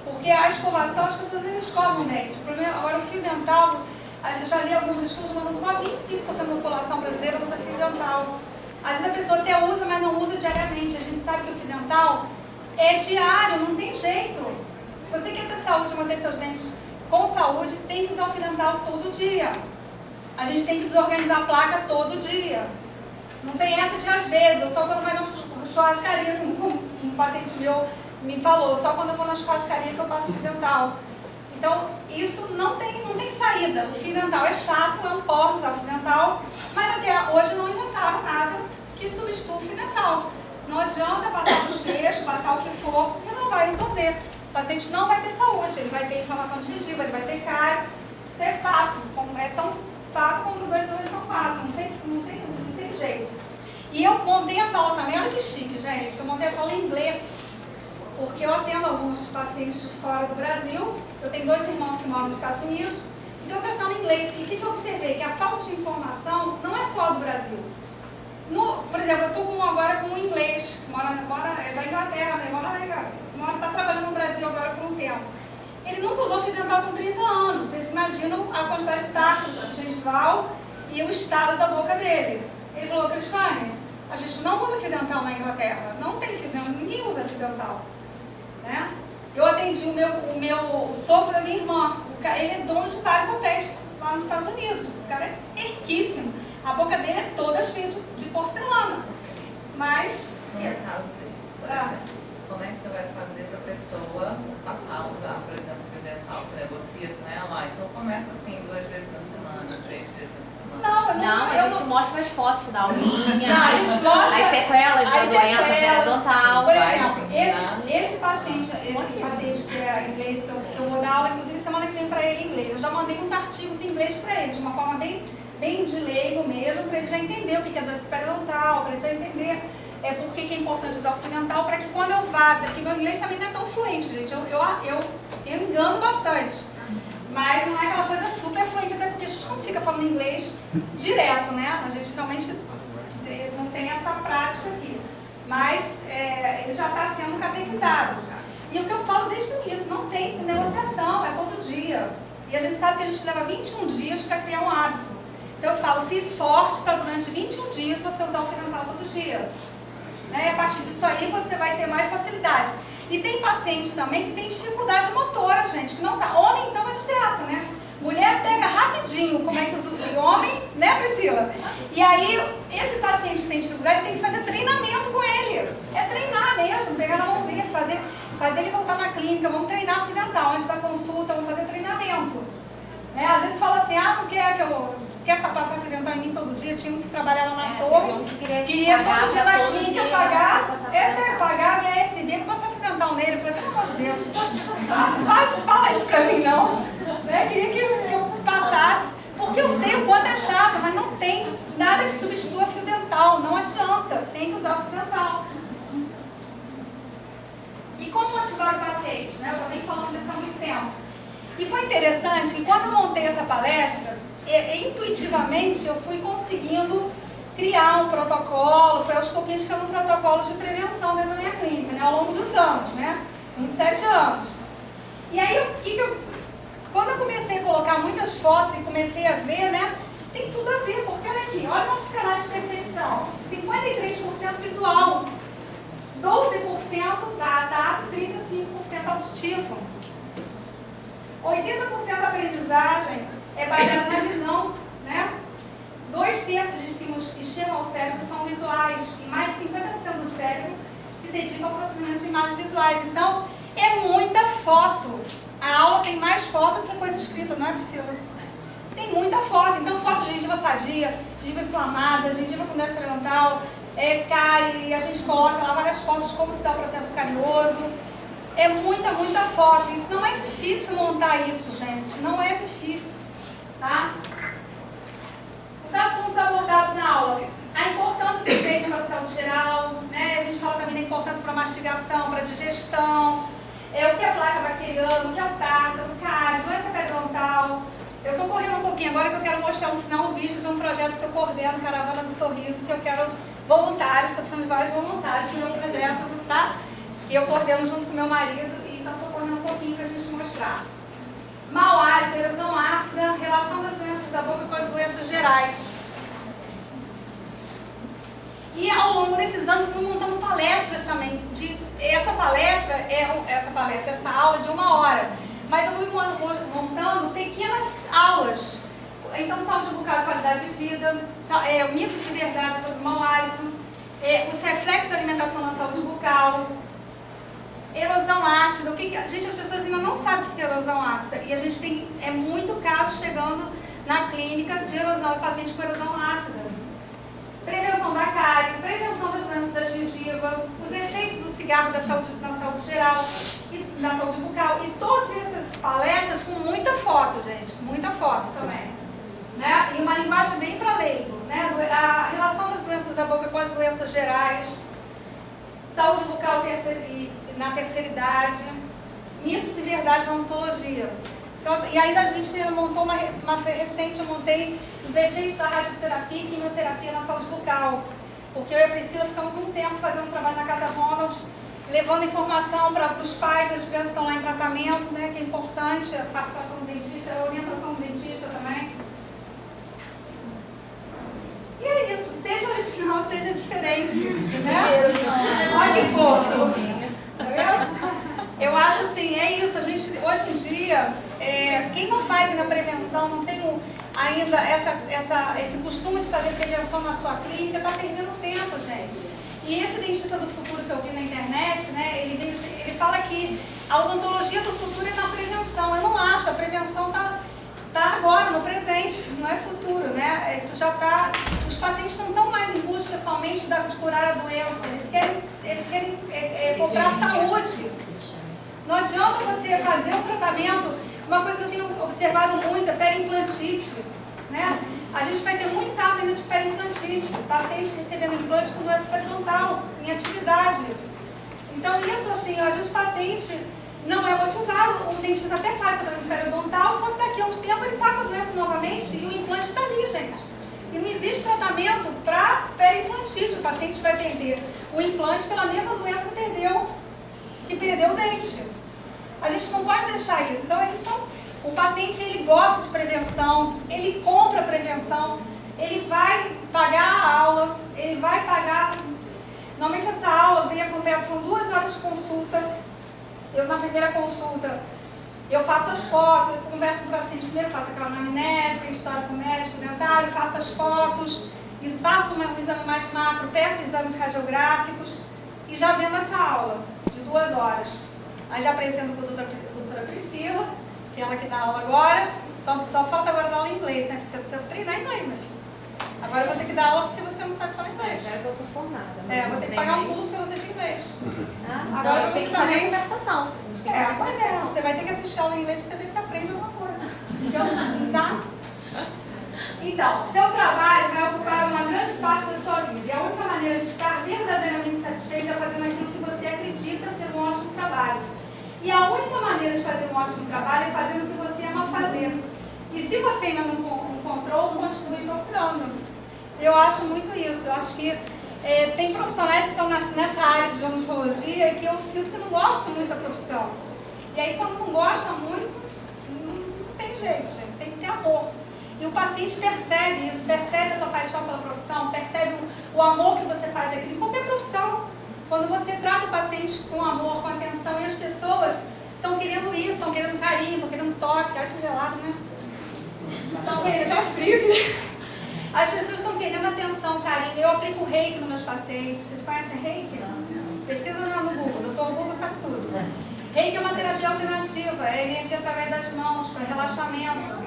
Porque a escovação, as pessoas ainda escovam o dente. O problema, agora, o fio dental... A gente já li alguns estudos, mas só 25% da população brasileira usa fio dental. Às vezes a pessoa até usa, mas não usa diariamente. A gente sabe que o fio dental é diário, não tem jeito. Se você quer ter saúde, manter seus dentes com saúde, tem que usar o fio dental todo dia. A gente tem que desorganizar a placa todo dia. Não tem essa de às vezes, eu só quando vai na churrascaria, como um paciente meu me falou, só quando eu vou na churrascaria que eu passo fio dental. Então, isso não tem saída. O fio dental é chato, é um porco usar o fio dental, mas até hoje não inventaram nada que substitua o fio dental. Não adianta passar o bochecho, passar o que for, porque não vai resolver. O paciente não vai ter saúde, ele vai ter inflamação de gengiva, ele vai ter cárie. Isso é fato, é tão fato como 2 e 2 são 4, não tem jeito. E eu montei essa aula também, olha que chique, gente, eu montei essa aula em inglês, porque eu atendo alguns pacientes de fora do Brasil, eu tenho 2 irmãos que moram nos Estados Unidos, então eu estou ensinando em inglês. E o que eu observei? Que a falta de informação não é só do Brasil. Por exemplo, eu estou agora com um inglês, que é da Inglaterra, está trabalhando no Brasil agora por um tempo. Ele nunca usou fio dental com 30 anos. Vocês imaginam a quantidade de tártaro gengival e o estado da boca dele. Ele falou, Cristiane, a gente não usa fio dental na Inglaterra. Não tem fio dental, ninguém usa fio dental. Né? Eu atendi o sogro da minha irmã. Ele é dono de vários hotéis lá nos Estados Unidos. O cara é riquíssimo. A boca dele é toda cheia de porcelana. Mas... No caso desse, por exemplo, como é que você vai fazer para a pessoa passar a usar, por exemplo, fio dental? Você negocia com ela? Então começa assim, 2 vezes na semana, 3 vezes na semana. Não, a gente mostra as fotos da unha, Não, a gente mostra as sequelas da doença periodontal. Por exemplo, esse paciente que é inglês, que eu vou dar aula, inclusive semana que vem para ele em inglês. Eu já mandei uns artigos em inglês para ele, de uma forma bem de leigo mesmo, para ele já entender o que é doença periodontal, para ele já entender por que é importante usar o fio dental, para que quando eu vá, porque meu inglês também não é tão fluente, gente, eu engano bastante, mas não é aquela coisa super fluente, até porque a gente não fica falando inglês direto, né? A gente realmente não tem essa prática aqui, mas ele já está sendo catequizado. E o que eu falo desde o início, não tem negociação, é todo dia. E a gente sabe que a gente leva 21 dias para criar um hábito. Então eu falo, se esforce para durante 21 dias você usar o fio dental todo dia. Né? E a partir disso aí você vai ter mais facilidade. E tem pacientes também que tem dificuldade motora, gente, que não sabe. Homem então é desgraça, né? Mulher pega rapidinho como é que usa o fio. Homem, né, Priscila? E aí, esse paciente que tem dificuldade tem que fazer treinamento com ele. É treinar mesmo, pegar na mãozinha, fazer ele voltar na clínica, vamos treinar fio dental antes da consulta, vamos fazer treinamento. Né? Às vezes fala assim, não quer que eu... Quer passar fio dental em mim todo dia? Tinha que trabalhar lá na torre. Queria todo dia na clínica pagar. Pagar minha SB para passar fio dental nele. Eu falei, pelo amor de Deus, fala isso pra mim não. Né? Queria que eu passasse. Porque eu sei o quanto é chato, mas não tem nada que substitua fio dental. Não adianta. Tem que usar o fio dental. E como motivar o paciente? Né? Eu já venho falando disso há muito tempo. E foi interessante que quando eu montei essa palestra, intuitivamente eu fui conseguindo criar um protocolo, foi aos pouquinhos criando um protocolo de prevenção dentro da minha clínica, né, ao longo dos anos, né, 27 anos. E aí, quando eu comecei a colocar muitas fotos e comecei a ver, né, tem tudo a ver, porque olha aqui, olha nossos canais de percepção, 53% visual, 12% tato, 35% auditivo, 80% da aprendizagem é baseada na visão, né? 2/3 de estímulos que chegam ao cérebro são visuais e mais de 50% do cérebro se dedica ao processamento de imagens visuais. Então, é muita foto. A aula tem mais foto do que coisa escrita, não é, Priscila? Tem muita foto. Então, foto de gengiva sadia, gengiva inflamada, gengiva com doença periodontal, cárie, a gente coloca lá várias fotos de como se dá o processo carioso. É muita foto. Isso não é difícil montar isso, gente. Não é difícil. Tá? Os assuntos abordados na aula. A importância do dente para a saúde geral. Né? A gente fala também da importância para a mastigação, para a digestão. O que é placa bacteriana, o que é o tártaro, cárie, doença periodontal. Eu estou correndo um pouquinho agora que eu quero mostrar no final um vídeo de um projeto que eu coordeno, Caravana do Sorriso, que eu quero voluntários, estou precisando de vários voluntários no meu projeto, tá? E eu coordeno junto com meu marido, então estou correndo um pouquinho para a gente mostrar. Mau hálito, erosão ácida, relação das doenças da boca com as doenças gerais. E ao longo desses anos fui montando palestras também. Essa aula de 1 hora. Mas eu fui montando pequenas aulas. Então, saúde bucal e qualidade de vida, mitos e verdades sobre o mau hálito, os reflexos da alimentação na saúde bucal, erosão ácida. Gente, as pessoas ainda não sabem o que é erosão ácida. E a gente tem muito caso chegando na clínica de erosão, de pacientes com erosão ácida. Prevenção da cárie, prevenção das doenças da gengiva, os efeitos do cigarro na saúde geral, e na saúde bucal. E todas essas palestras com muita foto, gente. Muita foto também. Né? E uma linguagem bem para leigo. Né? A relação das doenças da boca com as doenças gerais, saúde bucal na terceira idade, mitos e verdades da odontologia. Então, e aí a gente montou uma recente, eu montei os efeitos da radioterapia e quimioterapia na saúde bucal. Porque eu e a Priscila ficamos um tempo fazendo um trabalho na Casa Ronald, levando informação para os pais das crianças que estão lá em tratamento, né, que é importante, a participação do dentista, a orientação do dentista também. E é isso, seja original, seja diferente. Né? Olha que fofo. Tá vendo? Eu acho assim, é isso. A gente, hoje em dia, quem não faz ainda prevenção, não tem ainda esse costume de fazer prevenção na sua clínica, está perdendo tempo, gente. E esse dentista do futuro que eu vi na internet, né, ele fala que a odontologia do futuro é na prevenção. Eu não acho, a prevenção está agora, no presente, não é futuro, né? Isso já está. Os pacientes não estão mais em busca somente de curar a doença, eles querem comprar saúde. Não adianta você fazer um tratamento. Uma coisa que eu tenho observado muito é periimplantite, né? A gente vai ter muito caso ainda de periimplantite, pacientes recebendo implantes com doença periodontal, em atividade. Então isso assim, às vezes o paciente não é motivado, o dentista até faz tratamento periodontal, só que daqui a uns tempos ele está com a doença novamente e o implante está ali, gente. E não existe tratamento para periimplantite, o paciente vai perder o implante pela mesma doença que perdeu o dente. A gente não pode deixar isso. Então, o paciente ele gosta de prevenção, ele compra a prevenção, ele vai pagar a aula, ele vai pagar. Normalmente essa aula vem completa, são 2 horas de consulta. Eu, na primeira consulta, eu faço as fotos, eu converso com o paciente primeiro, faço aquela anamnese, histórico médico, dentário, faço as fotos, faço um exame mais macro, peço exames radiográficos e já vendo essa aula de 2 horas. Aí já apresento com a doutora Priscila, que é ela que dá aula agora. Só falta agora dar aula em inglês, né? Precisa treinar inglês, meu filho. Agora eu vou ter que dar aula porque você não sabe falar inglês. Agora que eu sou formada. Eu vou ter que pagar um curso para você de inglês. Agora eu tenho que fazer conversação. Pois é, você vai ter que assistir aula em inglês para você ver se aprende alguma coisa. Então, seu trabalho vai ocupar uma grande parte da sua vida. E a única maneira de estar verdadeiramente satisfeito é fazendo aquilo que você acredita ser um ótimo trabalho. E a única maneira de fazer um ótimo trabalho é fazendo o que você ama fazer. E se você ainda não encontrou, continue procurando. Eu acho muito isso. Eu acho que tem profissionais que estão nessa área de odontologia que eu sinto que não gostam muito da profissão. E aí, quando não gosta muito, não tem jeito, gente. Tem que ter amor. E o paciente percebe isso, percebe a tua paixão pela profissão, percebe o amor que você faz aqui, em qualquer profissão. Quando você trata o paciente com amor, com atenção, e as pessoas estão querendo isso, estão querendo carinho, estão querendo toque, ai que gelado, né? Estão querendo, tá frio. As pessoas estão querendo atenção, carinho. Eu aplico reiki nos meus pacientes. Vocês conhecem reiki? Pesquisa no Google, Dr. Google sabe tudo. Reiki é uma terapia alternativa, é energia através das mãos, para relaxamento.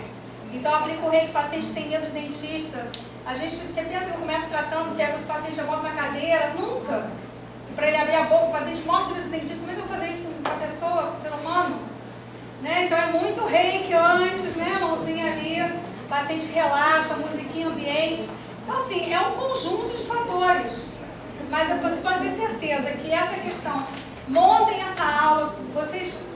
Então eu aplico reiki para pacientes que têm medo de dentista. Você pensa que eu começo tratando, pego esse paciente, já boto na cadeira? Nunca. Para ele abrir a boca, o paciente morre de medo de dentista, como é que eu vou fazer isso com a pessoa, com o ser humano? Né? Então é muito reiki antes, né? Mãozinha ali, o paciente relaxa, musiquinha, ambiente. Então assim, é um conjunto de fatores. Mas você pode ter certeza que essa questão, montem essa aula, vocês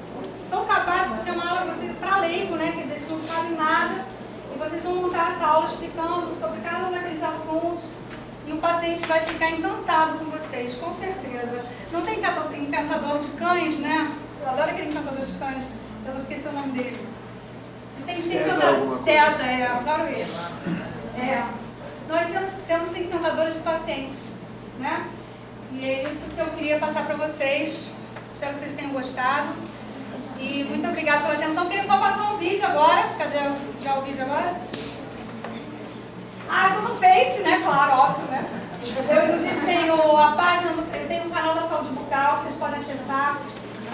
são capazes, porque é uma aula para leigo, né? Quer dizer, eles não sabem nada, e vocês vão montar essa aula explicando sobre cada um daqueles assuntos. E o paciente vai ficar encantado com vocês, com certeza. Não tem encantador de cães, né? Eu adoro aquele encantador de cães. Eu não esqueci o nome dele. César, eu adoro ele. Nós temos encantadores de pacientes. né? E é isso que eu queria passar para vocês. Espero que vocês tenham gostado. E muito obrigada pela atenção. Queria só passar um vídeo agora. Cadê já o vídeo agora? Ah, eu tô no Face, né? Claro, óbvio, né? Eu, inclusive, tenho a página, eu tenho um canal da Saúde Bucal, que vocês podem acessar.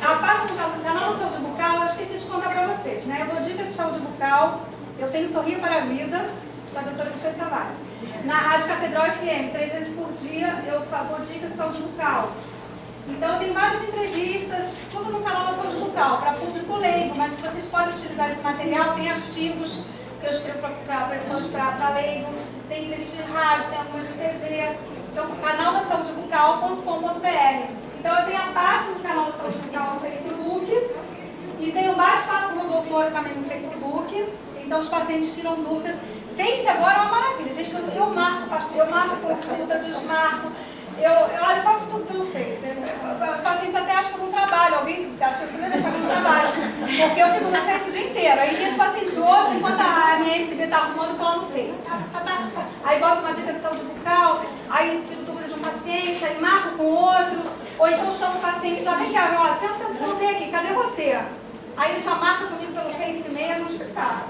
A página do canal da Saúde Bucal, eu esqueci de contar para vocês, né? Eu dou dicas de saúde bucal. Eu tenho Sorria para a Vida, com a doutora Cristiane Tavares. Na Rádio Catedral FM, 3 vezes por dia, eu dou dicas de saúde bucal. Então, eu tenho várias entrevistas, tudo no canal da Saúde Bucal, para público leigo, mas vocês podem utilizar esse material, tem artigos que eu escrevo para pessoas para leigo, tem entrevistas de rádio, tem algumas de TV. Então, canal da saudebucal.com.br. Então, eu tenho a página do canal da Saúde Bucal no Facebook e tenho o bate-papo com o doutor também no Facebook. Então, os pacientes tiram dúvidas. Face agora é uma maravilha. Gente, eu marco consulta, desmarco. Olha, eu faço tudo pelo Face. Os pacientes até acham que eu não trabalho. Alguém acha que eu não deixar que eu não trabalho. Porque eu fico no Face o dia inteiro. Aí entendo o paciente do outro, enquanto a minha SB está arrumando, eu estou lá no Face. Aí boto uma dica de saúde bucal, aí tiro dúvida de um paciente, aí marco com outro. Ou então chamo o paciente lá, vem cá, olha, tem um tempo que você não vem aqui, cadê você? Aí ele já marca comigo pelo Face mesmo, explicado.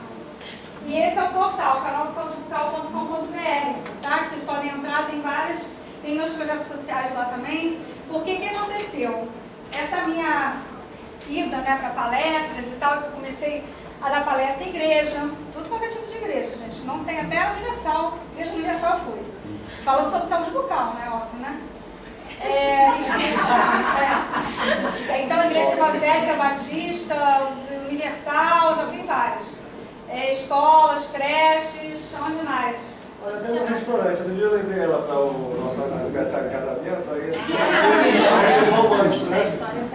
E esse é o portal, canalsaudebucal.com.br, tá? Que vocês podem entrar, tem meus projetos sociais lá também. Porque o que aconteceu? Essa minha ida, né, para palestras e tal, eu comecei a dar palestra em igreja, tudo qualquer tipo de igreja, gente. Não tem até a Universal, Igreja Universal eu fui. Falando sobre saúde bucal, né, óbvio, né? Então, Igreja Evangélica, Batista, Universal, já fui em várias. Escolas, creches, onde mais? Olha, até no restaurante, outro dia eu levei ela para o nosso aniversário de casamento, aí romântico, né?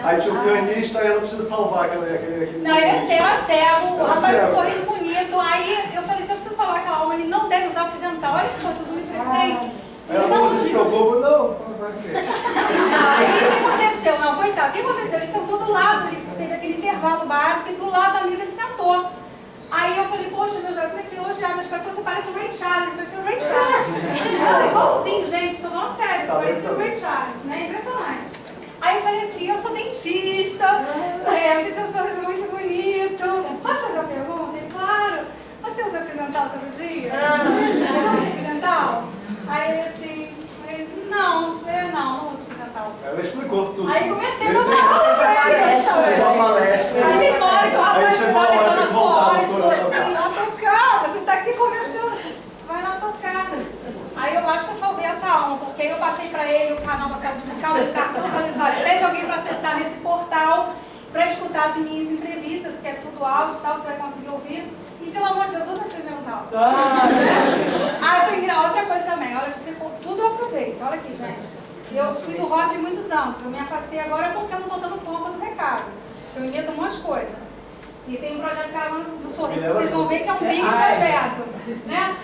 Aí tinha o pianista, aí ela precisa salvar aquele... Não, ele é cego, o rapaz com um sorriso bonito, aí eu falei, você precisa salvar aquela alma, ele não deve usar o fio dental, olha que sorriso bonito que ele tem. Ela falou, você se preocupa? Não vai ser. Aí o que aconteceu? Não, coitado, o que aconteceu? Ele sentou do lado, ele teve aquele intervalo básico, e do lado da mesa ele sentou. Aí eu falei, poxa, meu Deus, eu comecei a elogiar, mas para você parece o Ray Charles, parece o Ray Charles. Igualzinho, gente, estou falando sério, parecia o Ray Charles, né? Impressionante. Aí eu falei assim, eu sou dentista, você tem um sorriso muito bonito. Posso fazer uma pergunta? Ele, claro. Você usa fio dental todo dia? Você usa fio dental? Aí ele assim, não uso fio dental. Ela explicou tudo. Aí comecei a botar aula pra ele. Aí tem hora que o rapaz está levando a sua hora de docinho lá tocar. Você está aqui conversando, vai lá tocar. Aí eu acho que eu salvei essa alma, porque eu passei para ele o canal da Saúde Bucal, do cartão, falei assim, olha, pede alguém para acessar nesse portal, para escutar as minhas entrevistas, que é tudo áudio e tal, você vai conseguir ouvir. E pelo amor de Deus, usa fio dental. Foi outra coisa também, olha, tudo eu aproveito. Olha aqui, gente. Eu fui do Rotary muitos anos, eu me afastei agora porque eu não estou dando conta do recado. Eu me meto um monte de coisa. E tem um projeto Caravanas do Sorriso que vocês vão ver que é um big projeto. Né?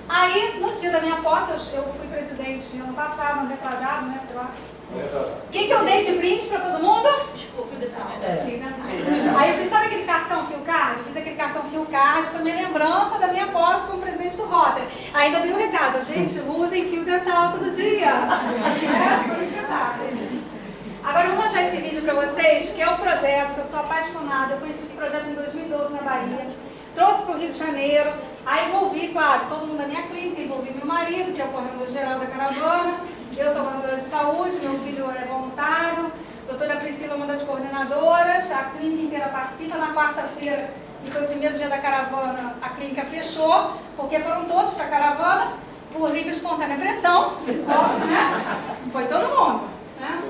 Aí, no dia da minha posse, eu fui presidente ano passado, ano retrasado, né, sei lá. O que eu dei de brinde para todo mundo? Desculpa, Aí eu fiz, sabe aquele cartão Fio Card? Eu fiz aquele cartão Fio Card, foi minha lembrança da minha posse como presidente do Rotary. Ainda dei um recado, gente, usem fio dental todo dia. Sou espetáculo. Agora eu vou mostrar esse vídeo para vocês, que é um projeto que eu sou apaixonada. Eu conheci esse projeto em 2012 na Bahia. Trouxe para o Rio de Janeiro. Aí envolvi, claro, todo mundo da minha clínica, envolvi meu marido, que é o coordenador-geral da caravana. Eu sou coordenadora de saúde, meu filho é voluntário. A doutora Priscila é uma das coordenadoras. A clínica inteira participa. Na quarta-feira, que foi o primeiro dia da caravana, a clínica fechou, porque foram todos para a caravana, por livre e espontânea pressão. Óbvio, né? Foi todo mundo. Né?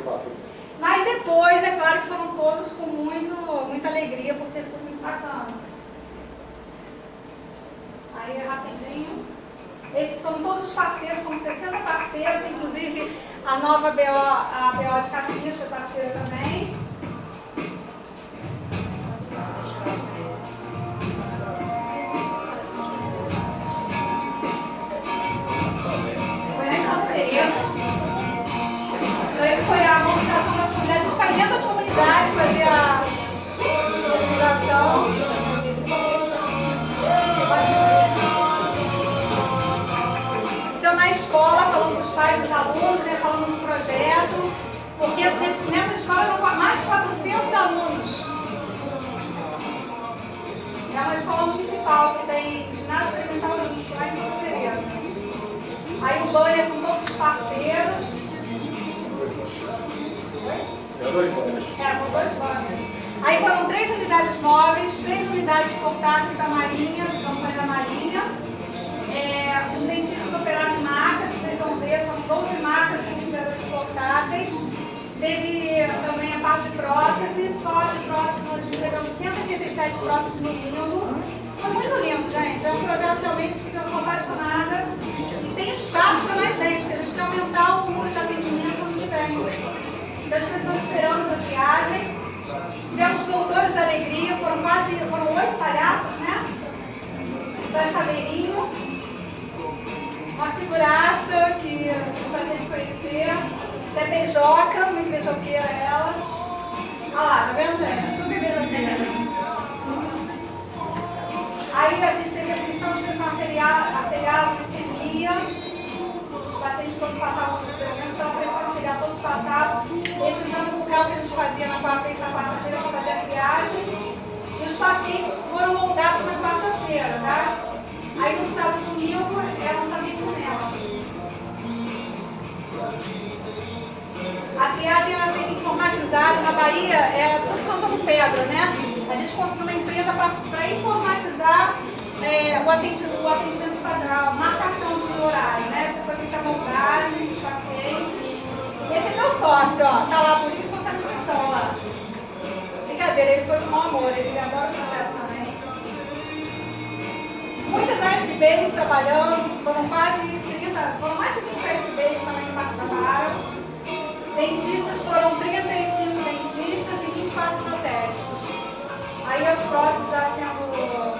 Mas depois, é claro que foram todos com muita alegria, porque foi muito bacana. Aí, rapidinho. Esses foram todos os parceiros, foram 60 parceiros, inclusive a nova BO, a BO de Caxias foi parceira também. Foi a mobilização das comunidades. A gente está dentro das comunidades fazer a mobilização. Isso eu na escola, falando com os pais dos alunos, falando projeto, porque nessa escola eram mais de 400 alunos. É uma escola municipal que tem ginásio experimental lá em Santa Teresa. Aí o banner com todos os parceiros. É dois banners. Com 2 banners. Aí foram 3 unidades móveis, 3 unidades portáteis da Marinha, do campanha da Marinha. Os dentistas operaram em macas, vocês vão ver, são 12 macas com cuidadores portáteis. Teve também a parte de prótese, só de prótese nós entregamos 187 próteses no domingo. Foi muito lindo, gente. É um projeto realmente que eu sou apaixonada. E tem espaço para mais gente, porque a gente quer aumentar o número de atendimentos ano que vem. As pessoas esperando essa viagem. Tivemos doutores da alegria, foram 8 palhaços, né? Zé Chaveirinho, uma figuraça que eu tive o prazer de conhecer. Zé Beijoca, muito beijoqueira ela. Olha lá, tá vendo, gente? Super beijoqueira. Aí a gente teve a pressão de pressão arterial, glicemia. Os pacientes todos passavam, pelo menos pela pressão arterial, todos passavam. Esse exame bucal que a gente fazia na quarta-feira para fazer a triagem. E os pacientes foram moldados na quarta-feira, tá? Aí no sábado e domingo eram os atendimentos. A triagem era feita informatizada. Na Bahia era tudo cantando pedra, né? A gente conseguiu uma empresa para informatizar o atendimento de fazer a marcação de horário, né? Você foi feita a montagem dos pacientes. Esse é meu sócio, ó. Tá lá por isso, tá nutrição, ó. Brincadeira, ele foi com mau amor, ele adora o projeto também. Muitas ASBs trabalhando, foram mais de 20 ASBs também que participaram. Dentistas foram 35 dentistas e 24 protéticos. Aí as próteses já sendo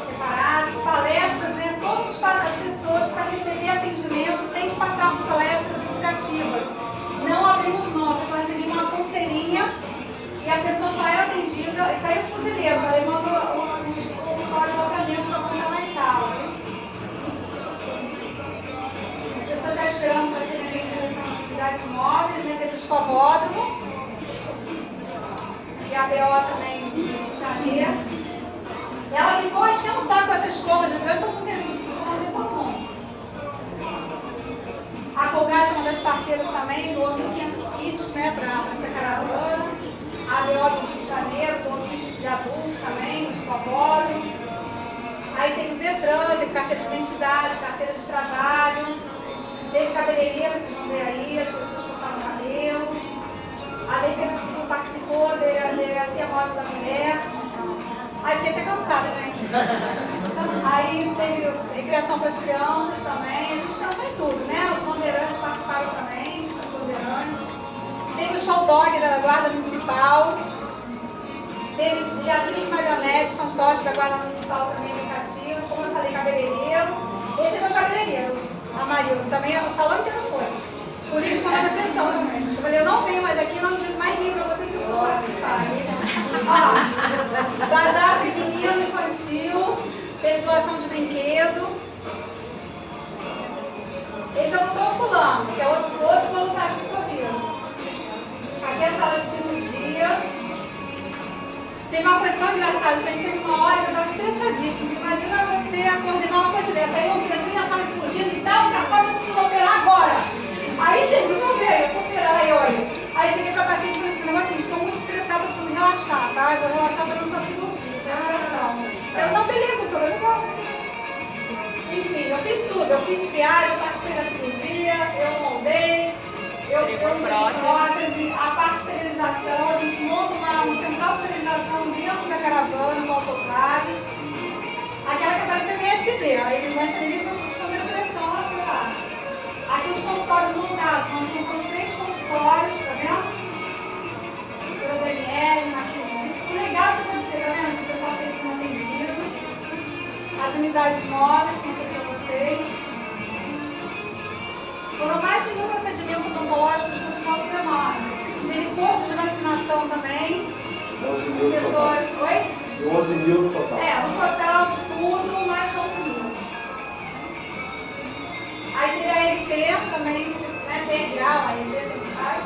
separadas, palestras, né? Todas as pessoas para receber atendimento têm que passar por palestras educativas. Não abrimos mão, a pessoa recebia uma pulseirinha e a pessoa só era atendida, isso aí os fuzileiros, já levando o consultório lá para dentro para montar nas salas. As pessoas já esperando para serem atendidas nas atividades móveis, né? Teve o escovódromo. E a BO também de janeiro. Ela ficou enchendo o saco com essa escova gigante, todo mundo querendo todo mundo. A Colgate é uma das parceiras também, doou 1.500 kits, né, para essa caravana. A BO do Rio de Janeiro doou kits de adultos também, o escovódromo. Aí teve o Detran, teve carteira de identidade, carteira de trabalho. Teve cabeleireira, vocês vão ver aí, as pessoas cortaram o cabelo. A Defesa Civil participou, a Delegacia Móvel da Mulher. Aí fiquei até cansada, gente. Aí teve recreação para as crianças também. A gente pensou em tudo, né? Os bandeirantes participaram também, os bandeirantes. Teve o show dog da Guarda Municipal. Teve Beatriz Marionete, fantoche da Guarda Municipal também educativa. Como eu falei, cabeleireiro. Esse é meu cabeleireiro, Amarildo. Também o salão inteiro foi. Por isso, com a pressão também. Eu falei, eu não venho mais aqui, não indico mais ninguém para vocês se for participarem. Bazar feminino, infantil, teve doação de brinquedo. Esse é o doutor fulano, que é outro voluntário de sorriso. Aqui é a sala de cirurgia. Teve uma coisa tão engraçada, gente. Teve uma hora que eu estava estressadíssima. Imagina você coordenar uma coisa dessa. Aí eu entrei na sala de cirurgia e dá um capote, eu preciso operar agora. Aí cheguei, não veio, eu vou operar, aí olha. Aí cheguei para a paciente e falei assim, negócio assim, estou muito estressada, eu preciso relaxar, tá? Eu vou relaxar fazendo sua cirurgia, sua extração. Eu, não, beleza, doutora, eu não gosto. Enfim, eu fiz tudo, eu fiz triagem, eu participei da cirurgia, eu moldei, eu prótese, a parte de esterilização, a gente monta uma central de esterilização dentro da caravana, com autoclaves. Aquela que apareceu em USB, a Elisângela também foi responder a pressão, ela foi lá. Aqui os consultórios montados, nós montamos 3 consultórios, tá vendo? Pelo DNL, maquilhista, o legal que você, tá vendo? Que o pessoal fez sendo atendido. As unidades móveis, que eu falei para vocês. Foram mais de 1.000 procedimentos odontológicos no final de semana. Teve posto de vacinação também. 11 As mil pessoas. no total. Oi? 11 mil no total. No total de tudo, mais de 11 mil. Aí teve a RT também, né? TRA, a RT, tanto faz.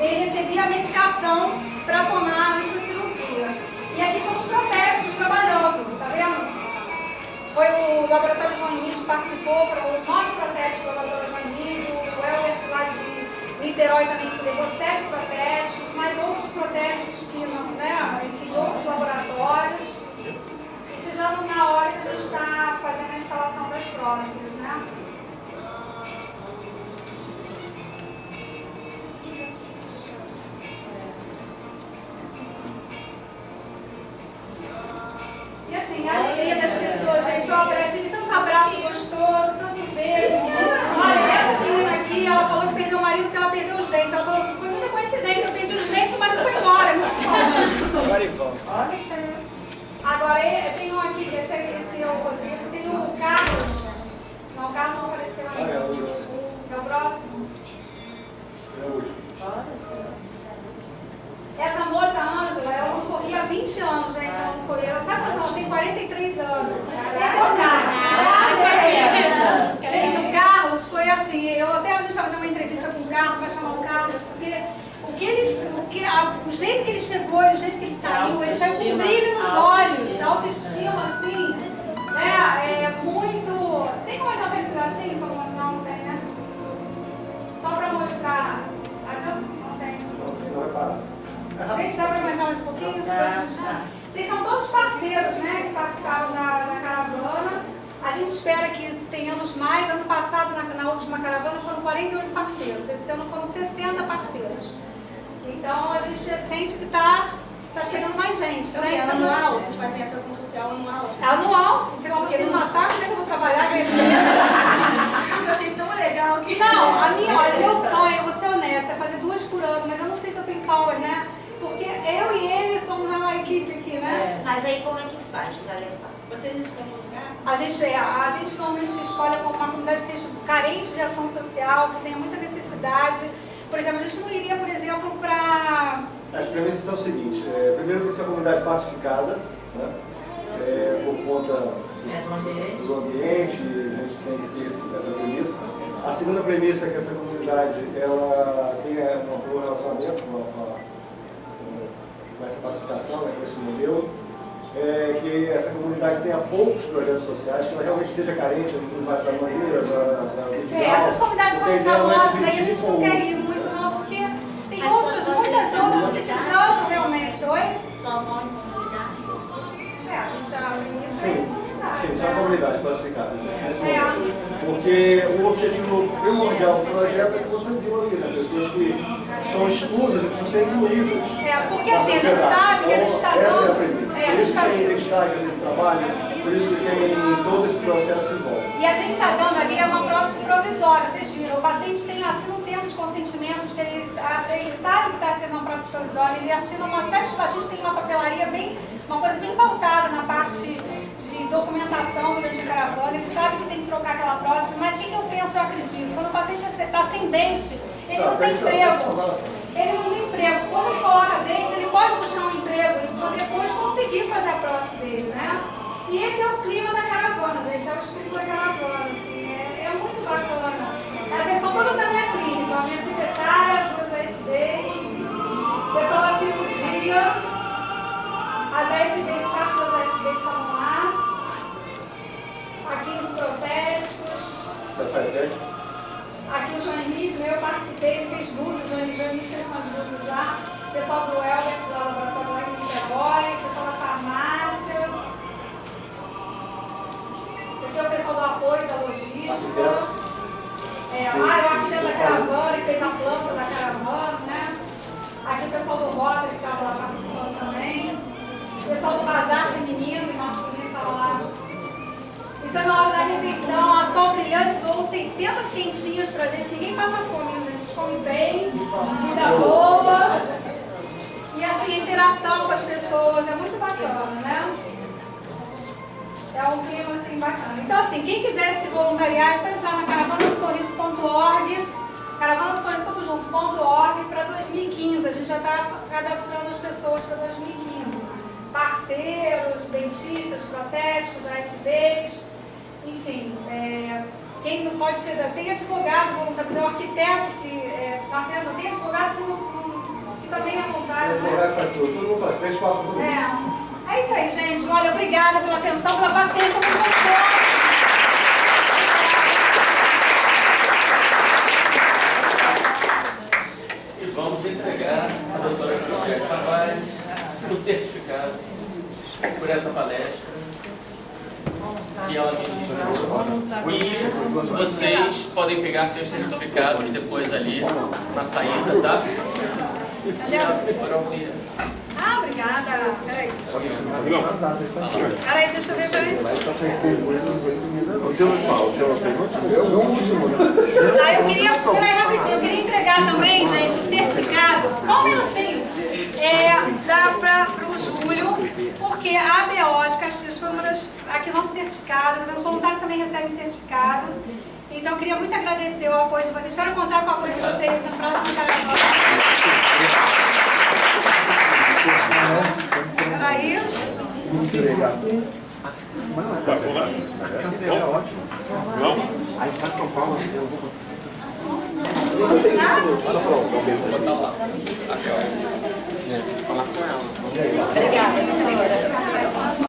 ele recebia a medicação para tomar antes da cirurgia. E aqui são os protéticos trabalhando, tá vendo? Foi o Laboratório João Emílio participou, foram 9 protéticos do Laboratório João Emílio, o Elbert lá de Niterói também levou 7 protéticos, mais outros protéticos que, né, enfim, de outros laboratórios. Isso já na hora que a gente está fazendo a instalação das próteses, né? E assim, a alegria das pessoas, gente, ó, Brasil, tanto abraço gostoso, tanto beijo. Olha, essa menina aqui, ela falou que perdeu o marido porque ela perdeu os dentes. Ela falou que foi muita coincidência, eu perdi os dentes e o marido foi embora. Agora e vamos. Agora, tem um aqui, esse é o Rodrigo, tem o Carlos. Não, o Carlos não apareceu ainda. É o próximo. É o último. Essa moça, Ângela, ela não sorria há 20 anos, gente. Ela não sorria. Ela sabe, ela tem 43 anos. Esse é o Carlos. Gente, o Carlos foi assim. Até a gente vai fazer uma entrevista com o Carlos, vai chamar o Carlos, porque o jeito que ele chegou e o jeito que ele saiu, ele saiu com brilho nos olhos, autoestima, assim, né? É muito. Tem como adiantar esse bracinho, só mostrar? Não tem, né? Só para mostrar. Não tem. Não vai parar. Gente, dá para aumentar mais um pouquinho? Vocês são todos parceiros, né, que participaram da caravana. A gente espera que tenhamos mais. Ano passado, na última caravana, foram 48 parceiros. Esse ano foram 60 parceiros. Então, a gente sente que está chegando mais gente. Também é anual, vocês fazem essa ação social anual? Anual, porque não matar, como é que eu vou trabalhar? Eu achei tão legal que... Não, olha, meu sonho, eu vou ser honesta, é fazer 2 por ano, mas eu não sei se eu tenho power, né? Porque eu e ele somos a equipe aqui, né? Mas aí como é que faz para levar? Vocês escolhem um lugar? A gente normalmente escolhe uma comunidade que seja carente de ação social, que tenha muita necessidade. Por exemplo, a gente não iria, por exemplo, para... As premissas são o seguinte: primeiro, tem que ser uma comunidade pacificada, né? Por conta do ambiente, a gente tem que ter essa premissa. A segunda premissa é que essa comunidade ela tenha um bom relacionamento com essa pacificação, né, com esse modelo. Que essa comunidade tenha poucos projetos sociais, que ela realmente seja carente, a gente não vai para a maneira, para essas comunidades são famosas, aí a gente não quer ir muito não, porque tem muitas outras precisando realmente. Oi? Só vão em comunidade? A gente já isso. Sim, são comunidades pacificadas. Porque o objetivo primordial do projeto é que você desenvolva, né? Pessoas que estão exclusas e precisam ser incluídas. Porque assim, a gente sabe que a gente está dando... Essa é a premissa. Por isso que tem identidade ali no trabalho, por isso que tem todo esse processo em volta. E a gente está dando ali uma prótese provisória, vocês viram, o paciente assina um termo de consentimento, de que ele sabe que está sendo uma prótese provisória, ele assina uma série de... A gente tem uma papelaria uma coisa bem pautada na parte de documentação durante a caravana, ele sabe que tem que trocar aquela prótese, mas o que eu penso, eu acredito, quando o paciente está sem dente, ele não tem emprego. Ele não tem emprego. Quando ele coloca dente, ele pode buscar um emprego e depois conseguir fazer a prótese dele, né? E esse é o clima da caravana, gente, é o espírito da caravana, assim, é muito bacana. Essas são todas da minha clínica, a minha secretária, 2 ASDs, o pessoal da cirurgia, as ASDs, parte das ASDs estavam lá, aqui os protéticos. Você faz bem? Aqui o João Emílio, eu participei, ele fez luzes, o João Emílio fez umas luzes lá. O pessoal do Elbert, lá do laboratório lá em Niterói, o pessoal da farmácia. Aqui é o pessoal do apoio, da logística. O arquiteto da caravana, que fez a planta da caravana, né? Aqui o pessoal do Rotary, que estava lá participando também. O pessoal do bazar feminino e masculino estava lá. Isso é na hora da refeição, a Sol Brilhante doou 600 quentinhas pra gente, ninguém passa fome, a gente come bem, vida boa. E assim, a interação com as pessoas é muito bacana, né? É um clima assim bacana. Então assim, quem quiser se voluntariar, é só entrar na caravanadosorriso.org, Caravana do Sorriso tudo junto.org para 2015. A gente já está cadastrando as pessoas para 2015. Parceiros, dentistas, protéticos, ASDs. Enfim, quem não pode ser, tem advogado voluntarizado, um arquiteto que tem advogado que não também é vontade. Advogado faz tudo, todo mundo faz. Tem espaço para todo mundo. É isso aí, gente. Olha, obrigada pela atenção, pela paciência, por você. E vamos entregar a doutora Cristiane Tavares o certificado por essa palestra que ela ministrou. E vocês podem pegar seus certificados depois ali na saída, tá? Ah, obrigada. Peraí. Peraí, deixa eu ver, peraí. Ah, eu queria, peraí, rapidinho, eu queria entregar também, gente, o certificado, só um minutinho, para o Júlio, porque a ABO de Caxias foi uma das, aqui nosso certificado, meus voluntários também recebem certificado, então eu queria muito agradecer o apoio de vocês, espero contar com o apoio de vocês no próximo Carnaval. Peraí. Botar lá. Obrigada.